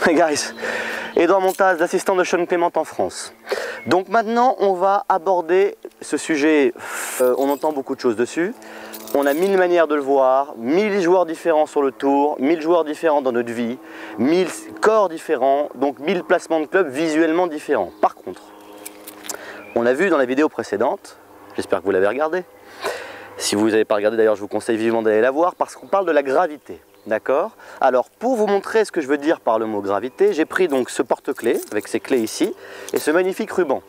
Hey guys, Edouard Montaz, l'assistant de Sean Clément en France. Donc maintenant, on va aborder ce sujet, on entend beaucoup de choses dessus. On a 1000 manières de le voir, 1000 joueurs différents sur le tour, 1000 joueurs différents dans notre vie, 1000 corps différents, donc 1000 placements de club visuellement différents. Par contre, on a vu dans la vidéo précédente, j'espère que vous l'avez regardée. Si vous n'avez pas regardé d'ailleurs, je vous conseille vivement d'aller la voir parce qu'on parle de la gravité. D'accord? Alors pour vous montrer ce que je veux dire par le mot gravité, j'ai pris donc ce porte-clés avec ses clés ici et ce magnifique ruban.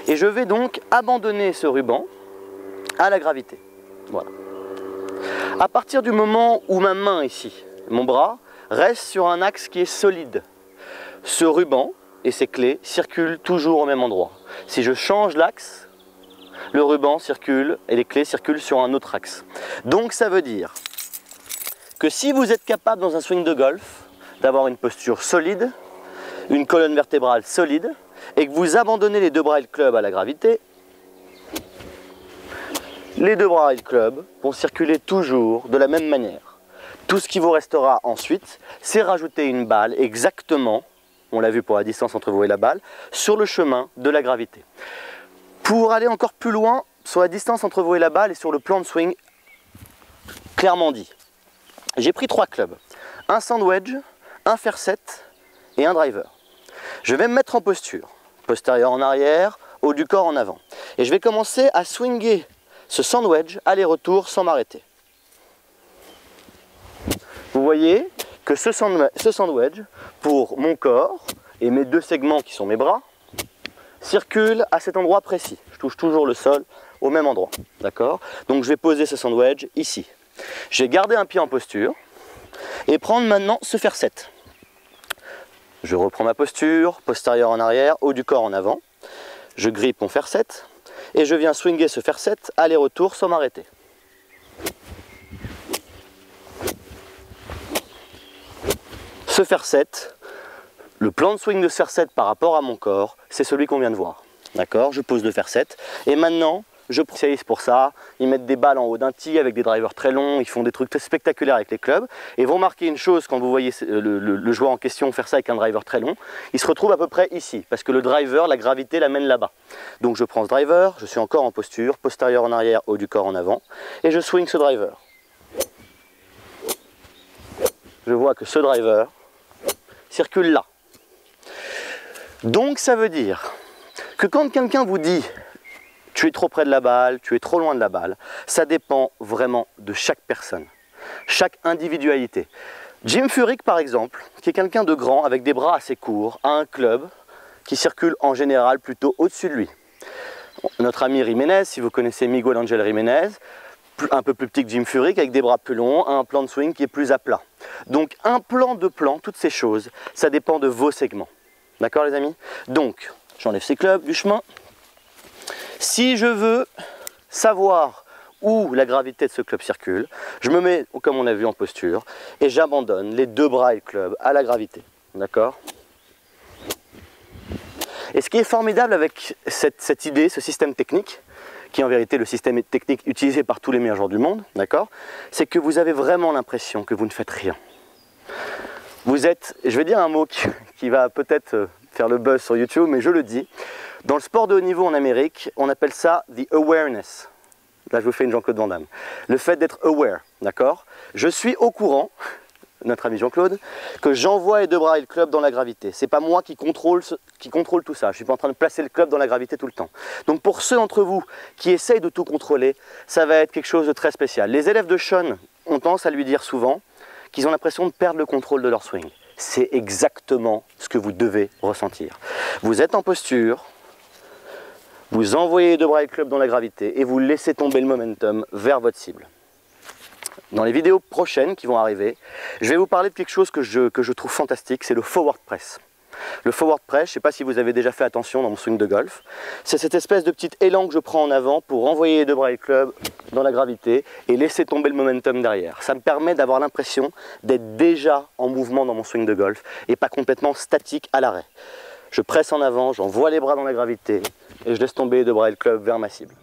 Et je vais donc abandonner ce ruban à la gravité. Voilà. À partir du moment où ma main ici, mon bras, reste sur un axe qui est solide, ce ruban et ses clés circulent toujours au même endroit. Si je change l'axe, le ruban circule et les clés circulent sur un autre axe. Donc ça veut dire que si vous êtes capable dans un swing de golf d'avoir une posture solide, une colonne vertébrale solide, et que vous abandonnez les deux bras et le club à la gravité, les deux bras et le club vont circuler toujours de la même manière. Tout ce qui vous restera ensuite, c'est rajouter une balle exactement, on l'a vu pour la distance entre vous et la balle, sur le chemin de la gravité. Pour aller encore plus loin, sur la distance entre vous et la balle et sur le plan de swing, clairement dit. J'ai pris 3 clubs, un sand wedge, un fair set et un driver. Je vais me mettre en posture, postérieur en arrière, haut du corps en avant. Et je vais commencer à swinger ce sand wedge aller-retour sans m'arrêter. Vous voyez que ce sand wedge, pour mon corps et mes deux segments qui sont mes bras, circule à cet endroit précis. Je touche toujours le sol au même endroit. D'accord? Donc je vais poser ce sand wedge ici. Je vais garder un pied en posture et prendre maintenant ce fair set. Je reprends ma posture, postérieur en arrière, haut du corps en avant. Je grippe mon fair set et je viens swinger ce fair set aller-retour sans m'arrêter. Ce fair set, le plan de swing de ce fair set par rapport à mon corps, c'est celui qu'on vient de voir. D'accord? Je pose le fair set et maintenant je spécialise pour ça, ils mettent des balles en haut d'un tee avec des drivers très longs, ils font des trucs spectaculaires avec les clubs. Et vont marquer une chose quand vous voyez le joueur en question faire ça avec un driver très long, il se retrouve à peu près ici, parce que le driver, la gravité l'amène là-bas. Donc je prends ce driver, je suis encore en posture, postérieur en arrière, haut du corps en avant, et je swing ce driver. Je vois que ce driver circule là. Donc ça veut dire que quand quelqu'un vous dit tu es trop près de la balle, tu es trop loin de la balle, ça dépend vraiment de chaque personne, chaque individualité. Jim Furyk par exemple, qui est quelqu'un de grand avec des bras assez courts, a un club qui circule en général plutôt au-dessus de lui. Notre ami Jiménez, si vous connaissez Miguel Angel Jiménez, un peu plus petit que Jim Furyk, avec des bras plus longs, a un plan de swing qui est plus à plat. Donc un plan, deux plans, toutes ces choses, ça dépend de vos segments. D'accord les amis? Donc, j'enlève ces clubs du chemin. Si je veux savoir où la gravité de ce club circule, je me mets, comme on a vu, en posture et j'abandonne les deux bras et le club à la gravité. D'accord? Et ce qui est formidable avec cette idée, ce système technique, qui est en vérité le système technique utilisé par tous les meilleurs joueurs du monde, d'accord, c'est que vous avez vraiment l'impression que vous ne faites rien. Vous êtes, je vais dire un mot qui va peut-être faire le buzz sur YouTube, mais je le dis. Dans le sport de haut niveau en Amérique, on appelle ça the awareness. Là, je vous fais une Jean-Claude Van Damme. Le fait d'être aware, d'accord? Je suis au courant, notre ami Jean-Claude, que j'envoie les deux bras et le club dans la gravité. C'est pas moi qui contrôle tout ça. Je suis pas en train de placer le club dans la gravité tout le temps. Donc pour ceux d'entre vous qui essayent de tout contrôler, ça va être quelque chose de très spécial. Les élèves de Sean ont tendance à lui dire souvent qu'ils ont l'impression de perdre le contrôle de leur swing. C'est exactement ce que vous devez ressentir. Vous êtes en posture, vous envoyez les deux bras et le club dans la gravité et vous laissez tomber le momentum vers votre cible. Dans les vidéos prochaines qui vont arriver, je vais vous parler de quelque chose que je trouve fantastique, c'est le forward press. Le forward press, je ne sais pas si vous avez déjà fait attention dans mon swing de golf, c'est cette espèce de petit élan que je prends en avant pour envoyer les deux bras et le club dans la gravité et laisser tomber le momentum derrière. Ça me permet d'avoir l'impression d'être déjà en mouvement dans mon swing de golf et pas complètement statique à l'arrêt. Je presse en avant, j'envoie les bras dans la gravité et je laisse tomber les deux bras et le club vers ma cible.